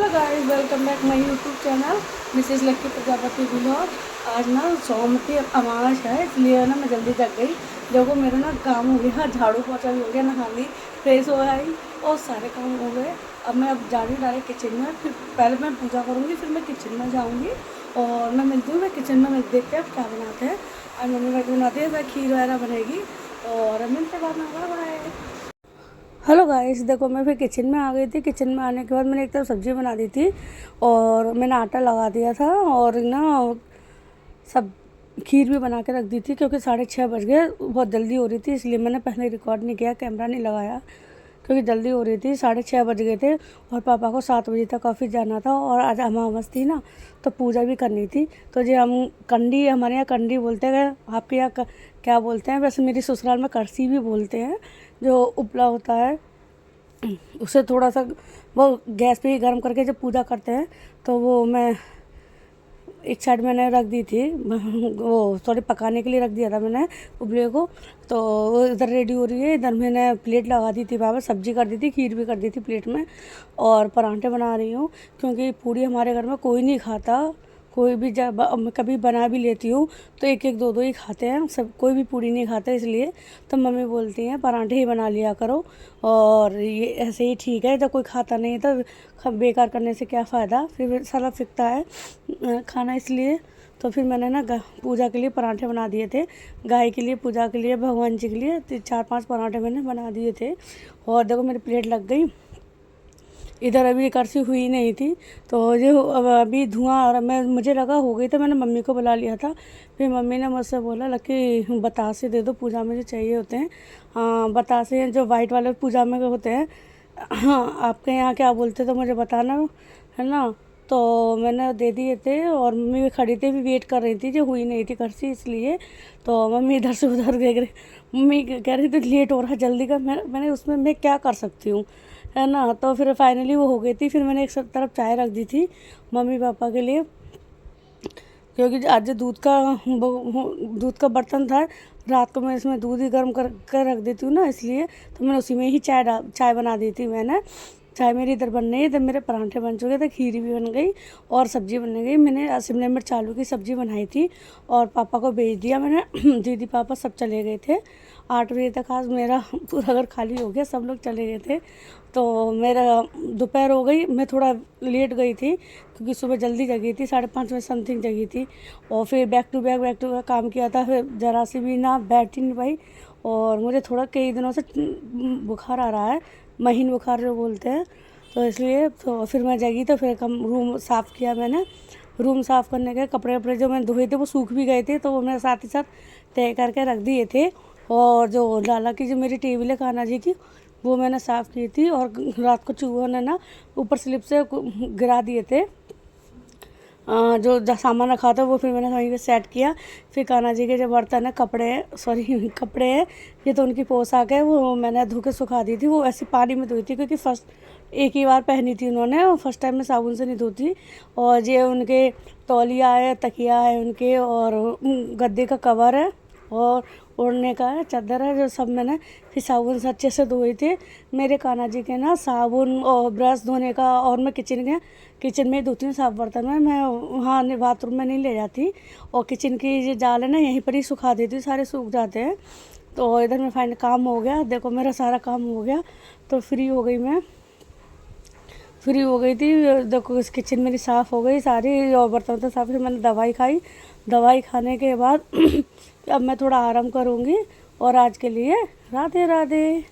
Hello guys, welcome back my YouTube channel Mrs Lucky Prajapati blog. आज ना सोमवती अमावस है, इसलिए ना मैं जल्दी जग गई। देखो मेरा ना काम हो गया, झाड़ू पोछा भी हो गया, नहा ली, फ्रेश हो आई और सारे काम हो गए। अब मैं जा रही डायरेक्ट किचन में। फिर पहले मैं पूजा करूँगी, फिर मैं किचन में जाऊँगी और मैं मिलती हूँ। मैं किचन में मिल देखते हैं क्या बनाते हैं। और मम्मी वगैरह बनाती है, खीर वगैरह बनेगी और मिलते बाद में बाय। हेलो गाइस, देखो मैं फिर किचन में आ गई थी। किचन में आने के बाद मैंने एक तरफ सब्ज़ी बना दी थी और मैंने आटा लगा दिया था और ना सब खीर भी बना के रख दी थी, क्योंकि 6:30 बज गए, बहुत जल्दी हो रही थी। इसलिए मैंने पहले रिकॉर्ड नहीं किया, कैमरा नहीं लगाया, क्योंकि जल्दी हो रही थी। 6:30 बज गए थे और पापा को 7 बजे तक ऑफिस जाना था और आज अमावस थी ना, तो पूजा भी करनी थी। तो जो हम कंडी, हमारे यहाँ कंडी बोलते हैं, आपके यहाँ क्या बोलते हैं? वैसे मेरी ससुराल में करसी भी बोलते हैं। जो उपला होता है उसे थोड़ा सा वो गैस पे ही गर्म करके जब पूजा करते हैं, तो वो मैं एक साइड मैंने रख दी थी, वो थोड़ी पकाने के लिए रख दिया था मैंने उपले को। तो वो इधर रेडी हो रही है, इधर मैंने प्लेट लगा दी थी, बाबा सब्जी कर दी थी, खीर भी कर दी थी प्लेट में और पराठे बना रही हूँ। क्योंकि पूड़ी हमारे घर में कोई नहीं खाता, कोई भी जब कभी बना भी लेती हूँ तो एक एक दो दो ही खाते हैं, सब कोई भी पूड़ी नहीं खाता। इसलिए तो मम्मी बोलती हैं पराठे ही बना लिया करो, और ये ऐसे ही ठीक है। जब कोई खाता नहीं है तो बेकार करने से क्या फ़ायदा, फिर सारा फिकता है खाना। इसलिए तो फिर मैंने ना पूजा के लिए पराठे बना दिए थे, गाय के लिए, पूजा के लिए, भगवान जी के लिए 4-5 पराठे मैंने बना दिए थे। और देखो मेरी प्लेट लग गई। इधर अभी करसी हुई नहीं थी, तो जो अभी धुआं और मुझे लगा हो गई, तो मैंने मम्मी को बुला लिया था। फिर मम्मी ने मुझसे बोला लकी बतासे दे दो, पूजा में जो चाहिए होते हैं। हाँ, बतासे जो वाइट वाले पूजा में होते हैं। हाँ, आपके यहाँ क्या बोलते तो मुझे बताना, है ना। तो मैंने दे दिए थे और मम्मी भी खड़ी थी, भी वेट कर रही थी, जो हुई नहीं थी करसी, इसलिए। तो मम्मी इधर से उधर देख रही, मम्मी कह रही थी लेट हो रहा है, जल्दी कर। मैंने उसमें मैं क्या कर सकती हूँ, है ना। तो फिर फाइनली वो हो गई थी। फिर मैंने एक सब तरफ चाय रख दी थी मम्मी पापा के लिए, क्योंकि आज दूध का बर्तन था। रात को मैं इसमें दूध ही गर्म कर रख देती हूँ ना, इसलिए तो मैंने उसी में ही चाय बना दी थी मैंने। चाय मेरी इधर बन रही है, इधर मेरे पराठे बन चुके थे, खीर भी बन गई और सब्ज़ी बन गई। मैंने शिमला मिर्च आलू की सब्ज़ी बनाई थी और पापा को भेज दिया मैंने। दीदी पापा सब चले गए थे 8 बजे तक। आज मेरा पूरा घर खाली हो गया, सब लोग चले गए थे। तो मेरा दोपहर हो गई, मैं थोड़ा लेट गई थी क्योंकि सुबह जल्दी जगी थी, 5:30 बजे समथिंग जगी थी। और फिर बैक टू बैक काम किया था, फिर ज़रा सी भी ना बैठ ही नहीं पाई। और मुझे थोड़ा कई दिनों से बुखार आ रहा है, महीन बुखार जो बोलते हैं, तो इसलिए तो फिर मैं जगी। तो फिर रूम साफ़ किया मैंने। रूम साफ़ करने के कपड़े वपड़े जो मैंने धोए थे वो सूख भी गए थे, तो वो मैंने साथ ही साथ तय करके रख दिए थे। और जो लाला की जो मेरी टेबल है कान्हा जी की, वो मैंने साफ़ की थी। और रात को चूहों ने ना ऊपर स्लिप से गिरा दिए थे जो सामान रखा था, वो फिर मैंने वहीं पे सेट किया। फिर कान्हा जी के जो बर्तन है, कपड़े हैं, ये तो उनकी पोशाक है, वो मैंने धो के सुखा दी थी। वो ऐसे पानी में धोई थी क्योंकि फर्स्ट एक ही बार पहनी थी उन्होंने, और फर्स्ट टाइम में साबुन से नहीं धोती। और ये उनके तौलिया है, तकिया है उनके, और गद्दे का कवर है और ओढ़ने का है, चादर है, जो सब मैंने फिर साबुन से अच्छे से धोए थे। मेरे कान्हा जी के ना साबुन और ब्रश धोने का, और मैं किचन में ही धोती हूँ साफ बर्तन में, मैं वहाँ बाथरूम में नहीं ले जाती। और किचन की जो जाल है ना, यहीं पर ही सुखा देती हूँ, सारे सूख जाते हैं। तो इधर में फाइनल काम हो गया, देखो मेरा सारा काम हो गया। तो फ्री हो गई थी। देखो इस किचन मेरी साफ़ हो गई सारी, और बर्तन तो साफ। फिर मैंने दवाई खाई, दवाई खाने के बाद अब मैं थोड़ा आराम करूँगी। और आज के लिए राधे राधे।